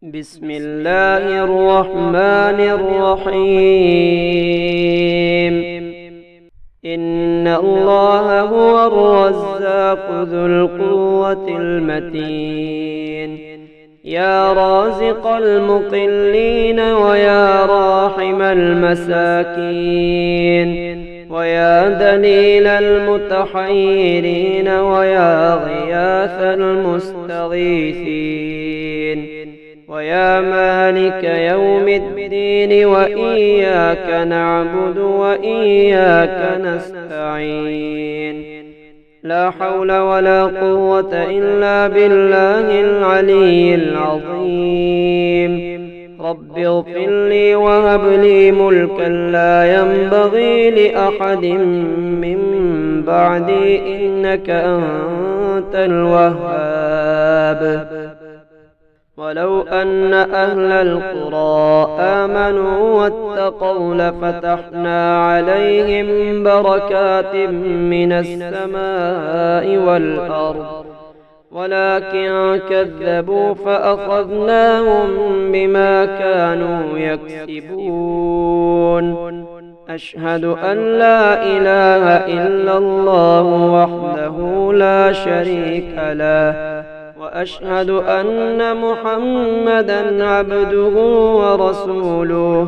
بسم الله الرحمن الرحيم. إن الله هو الرزاق ذو القوة المتين. يا رازق المقلين ويا راحم المساكين ويا دليل المتحيرين ويا غياث المستغيثين ويا مالك يوم الدين وإياك نعبد وإياك نستعين. لا حول ولا قوة إلا بالله العلي العظيم. رب اغفر لي وهب لي ملكا لا ينبغي لأحد من بعدي إنك أنت الوهاب. ولو أن أهل القرى آمنوا واتقوا لفتحنا عليهم بركات من السماء والأرض ولكن كذبوا فأخذناهم بما كانوا يكسبون. أشهد أن لا إله إلا الله وحده لا شريك له وأشهد أن محمدًا عبده ورسوله.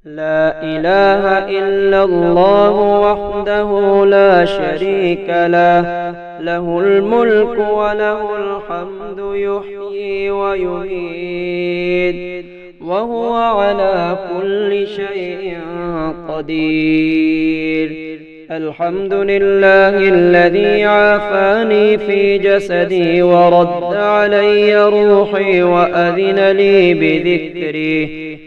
لا إله إلا الله وحده لا شريك له، له الملك وله الحمد يحيي ويميت وهو على كل شيء قدير. الحمد لله الذي عافاني في جسدي ورد علي روحي وأذن لي بذكري.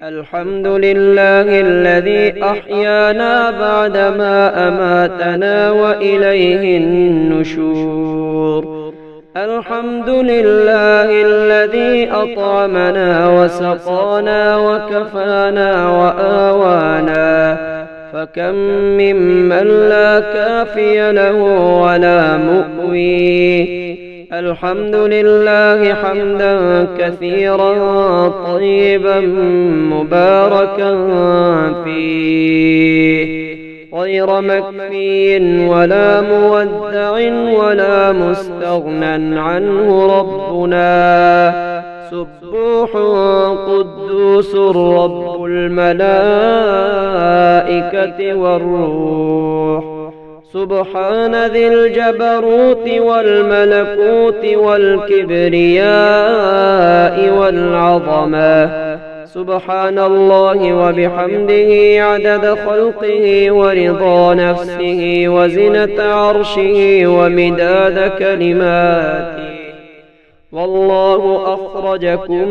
الحمد لله الذي أحيانا بعدما أماتنا وإليه النشور. الحمد لله الذي أطعمنا وسقانا وكفانا وآوانا، فكم ممن لا كافي له ولا مؤوي. الحمد لله حمدا كثيرا طيبا مباركا فيه غير مكفي ولا مودع ولا مستغنى عنه ربنا. سبوح قدوس رب الملائكة والروح. سبحان ذي الجبروت والملكوت والكبرياء والعظمة. سبحان الله وبحمده عدد خلقه ورضا نفسه وزنة عرشه ومداد كلماته. والله أخرجكم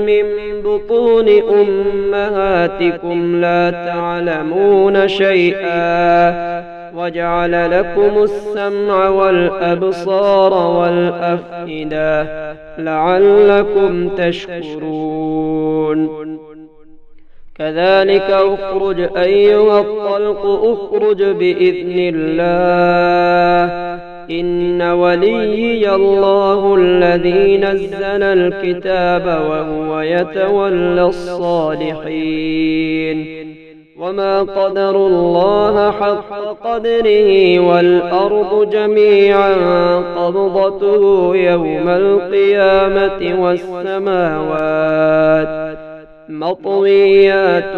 من بطون أمهاتكم لا تعلمون شيئا وجعل لكم السمع والأبصار والأفئدة لعلكم تشكرون. كذلك أخرج أيها الطلق أخرج بإذن الله. إن وليي الله الذي نزل الكتاب وهو يتولى الصالحين. وما قدروا الله حق قدره والأرض جميعا قبضته يوم القيامة والسماوات مطويات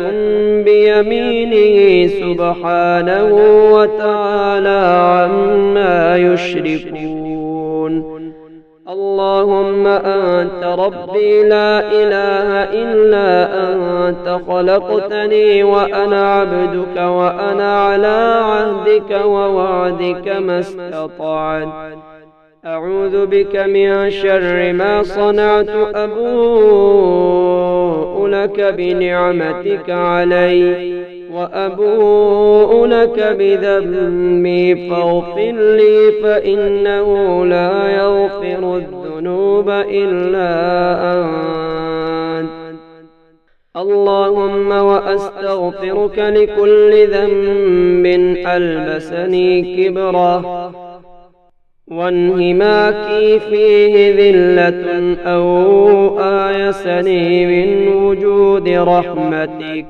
بيمينه سبحانه وتعالى عما يشركون. اللهم أنت ربي لا إله إلا أنت خلقتني وأنا عبدك وأنا على عهدك ووعدك ما استطعت. أعوذ بك من شر ما صنعت. أبوء لك بنعمتك علي وأبوء لك بذنبي فاغفر لي فإنه لا يغفر الذنوب إلا أنت. اللهم وأستغفرك لكل ذنب ألبسني كبره وانهماكي فيه ذلة أو آيسني من وجود رحمتك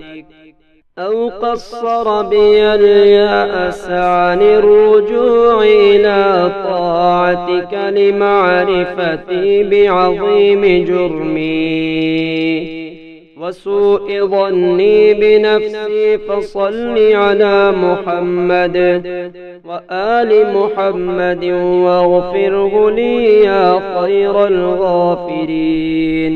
أو قصر بي اليأس عن الرجوع إلى طاعتك لمعرفتي بعظيم جرمي وسوء ظني بنفسي، فصل على محمد وآل محمد واغفره لي يا خير الغافرين.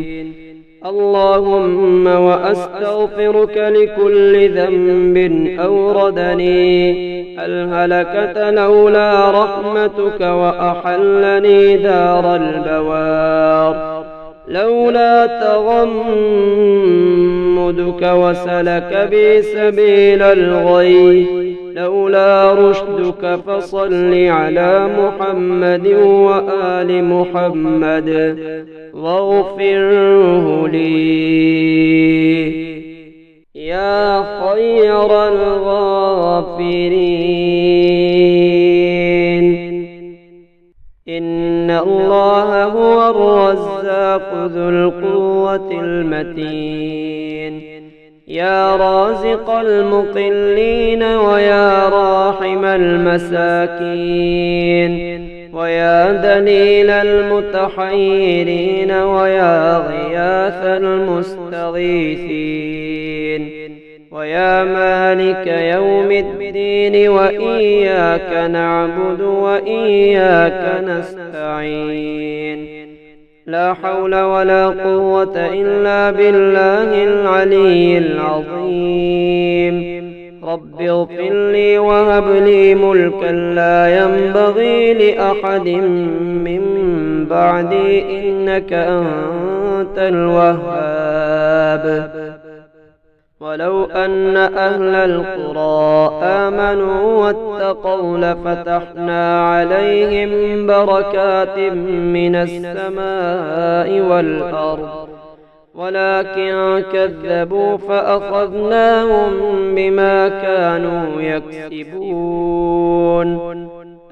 اللهم وأستغفرك لكل ذنب أوردني الهلكة لولا رحمتك وأحلني دار البوار لولا تغمدك وسلك بي سبيل الغي لولا رشدك، فصل على محمد وآل محمد واغفره لي يا خير الغافرين. إن الله هو الرزاق ذو القوة المتين، يا رازق المقلين ويا راحم المساكين ويا دليل المتحيرين ويا غياث المستغيثين ويا مالك يوم الدين، وإياك نعبد وإياك نستعين. لا حول ولا قوة إلا بالله العلي العظيم. رب اغفر لي وهب لي ملكا لا ينبغي لأحد من بعدي، إنك أنت الوهاب. ولو أن أهل القرى آمنوا واتقوا لفتحنا عليهم بركات من السماء والأرض، ولكن كذبوا فأخذناهم بما كانوا يكسبون.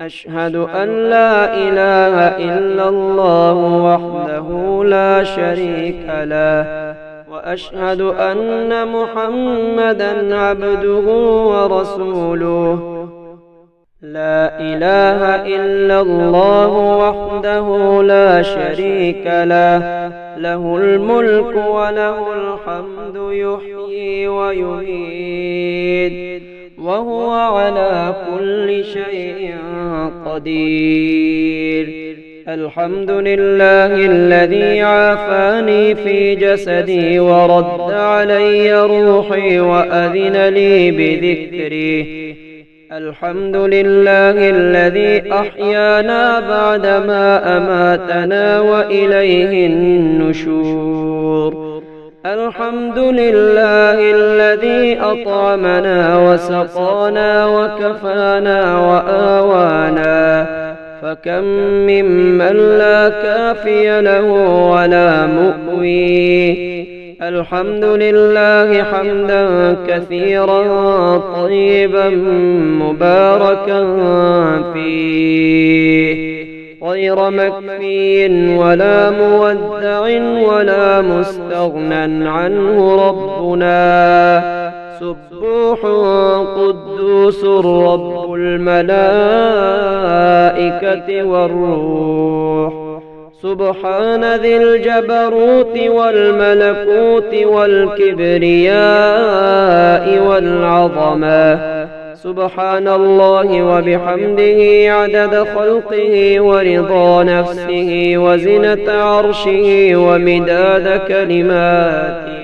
أشهد أن لا إله إلا الله وحده لا شريك له، وأشهد أن محمدًا عبده ورسوله. لا إله إلا الله وحده لا شريك له، له الملك وله الحمد يحيي ويميت وهو على كل شيء قدير. الحمد لله الذي عافاني في جسدي ورد علي روحي وأذن لي بذكري. الحمد لله الذي أحيانا بعدما أماتنا وإليه النشور. الحمد لله الذي أطعمنا وسقانا وكفانا وآوانا، فكم ممن لا كافي له ولا مؤوي. الحمد لله حمدا كثيرا طيبا مباركا فيه، غير مكفي ولا مودع ولا مستغنى عنه ربنا. سبوح قدوس رب الملائكة والروح، سبحان ذي الجبروت والملكوت والكبرياء والعظمة. سبحان الله وبحمده عدد خلقه ورضا نفسه وزنة عرشه ومداد كلماته.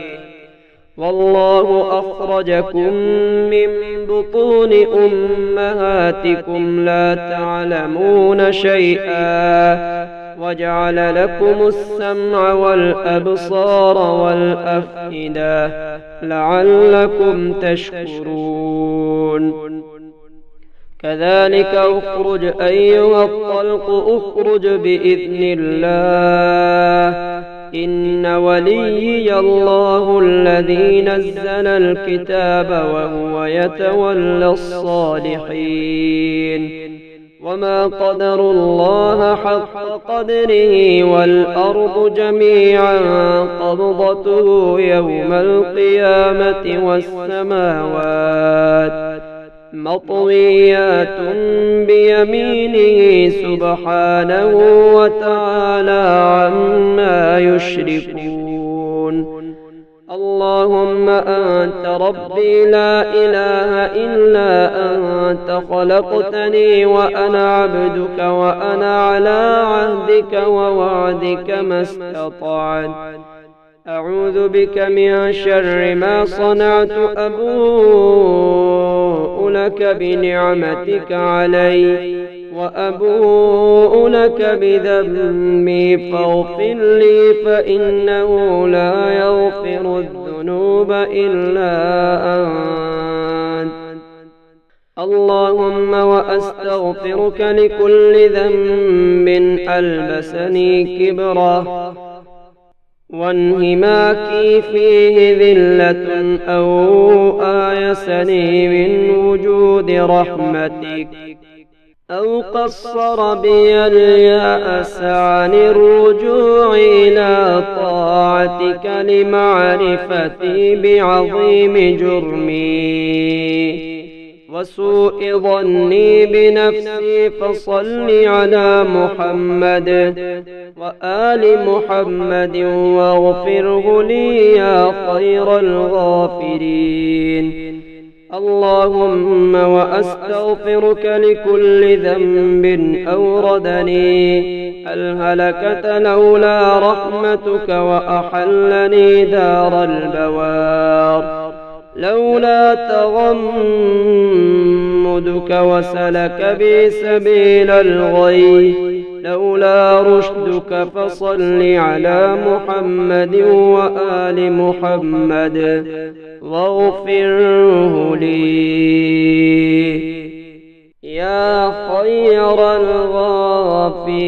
والله أخرجكم من بطون أمهاتكم لا تعلمون شيئا، وجعل لكم السمع والأبصار والأفئدة لعلكم تشكرون. كذلك أخرج أيها الطلق أخرج بإذن الله. إن وليي الله الذي نزل الكتاب وهو يتولى الصالحين. وما قدروا الله حق قدره والأرض جميعا قبضته يوم القيامة والسماوات مطويات بيمينه سبحانه وتعالى عما يشركون. اللهم أنت ربي لا إله إلا أنت خلقتني وأنا عبدك وأنا على عهدك ووعدك ما استطعت. أعوذ بك من شر ما صنعت. أبوء لك بنعمتك علي وأبوء لك بذنبي فاغفر لي فإنه لا يغفر الذنوب إلا أنت. اللهم وأستغفرك لكل ذنب ألبسني كبره وانهماكي فيه ذلة أو آيسني من وجود رحمتك أو قصر بي اليأس عن الرجوع إلى طاعتك لمعرفتي بعظيم جرمي وسوء ظني بنفسي. فصل على محمد وآل محمد واغفره لي يا خير الغافرين. اللهم وأستغفرك لكل ذنب أوردني الهلكة لولا رحمتك وأحلني دار البوار لولا تغمدك وسلك بي سبيل الغي لولا رشدك. فصل على محمد وآل محمد واغفره لي يا خير الغافرين.